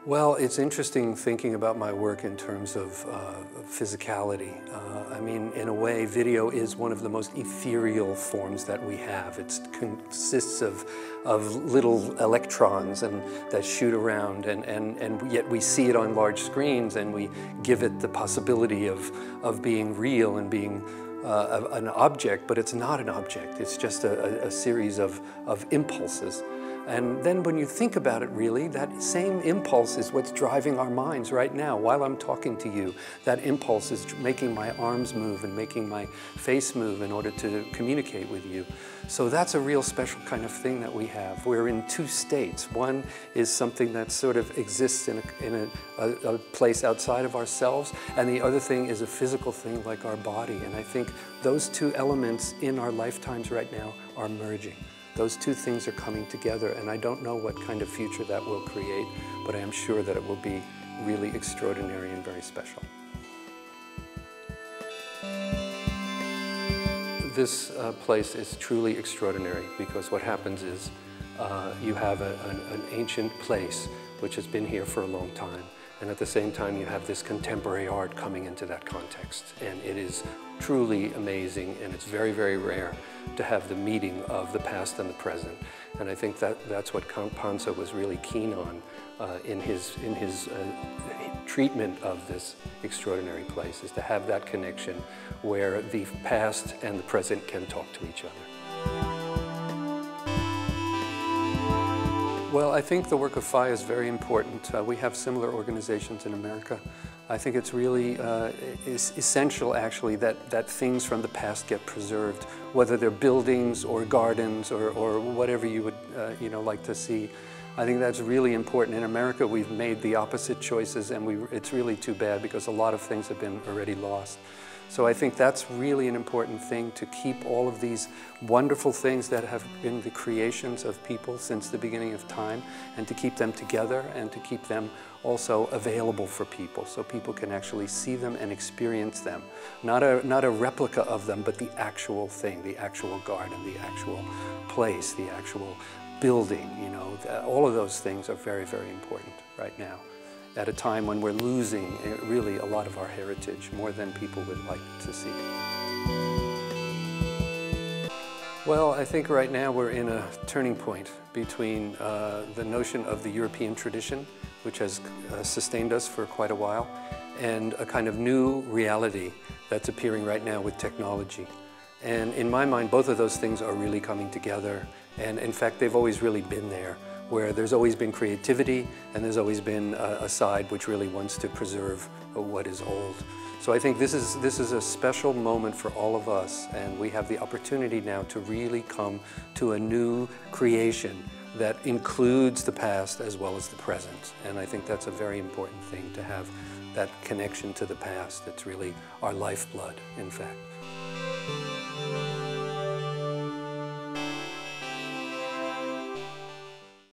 Well, it's interesting thinking about my work in terms of physicality. I mean, in a way, video is one of the most ethereal forms that we have. It consists of little electrons that shoot around, and yet we see it on large screens, and we give it the possibility of being real and being an object, but it's not an object. It's just a series of impulses. And then when you think about it really, that same impulse is what's driving our minds right now. While I'm talking to you, that impulse is making my arms move and making my face move in order to communicate with you. So that's a real special kind of thing that we have. We're in two states. One is something that sort of exists in a place outside of ourselves, and the other thing is a physical thing like our body. And I think those two elements in our lifetimes right now are merging. Those two things are coming together, and I don't know what kind of future that will create, but I am sure that it will be really extraordinary and very special. This place is truly extraordinary because what happens is you have an ancient place which has been here for a long time, and at the same time you have this contemporary art coming into that context, and it is truly amazing, and it's very, very rare to have the meeting of the past and the present. And I think that's what Count Panza was really keen on in his treatment of this extraordinary place, is to have that connection where the past and the present can talk to each other. Well, I think the work of FI is very important. We have similar organizations in America. I think it's really essential, actually, that things from the past get preserved, whether they're buildings or gardens or whatever you would like to see. I think that's really important. In America, we've made the opposite choices, and it's really too bad because a lot of things have been already lost. So I think that's really an important thing, to keep all of these wonderful things that have been the creations of people since the beginning of time, and to keep them together and to keep them also available for people so people can actually see them and experience them. Not a replica of them, but the actual thing, the actual garden, the actual place, the actual building, all of those things are very, very important right now, at a time when we're losing really a lot of our heritage, more than people would like to see. Well, I think right now we're in a turning point between the notion of the European tradition, which has sustained us for quite a while, and a kind of new reality that's appearing right now with technology. And in my mind, both of those things are really coming together, and in fact, they've always really been there, where there's always been creativity and there's always been a side which really wants to preserve what is old. So I think this is a special moment for all of us, and we have the opportunity now to really come to a new creation that includes the past as well as the present. And I think that's a very important thing, to have that connection to the past. It's really our lifeblood, in fact.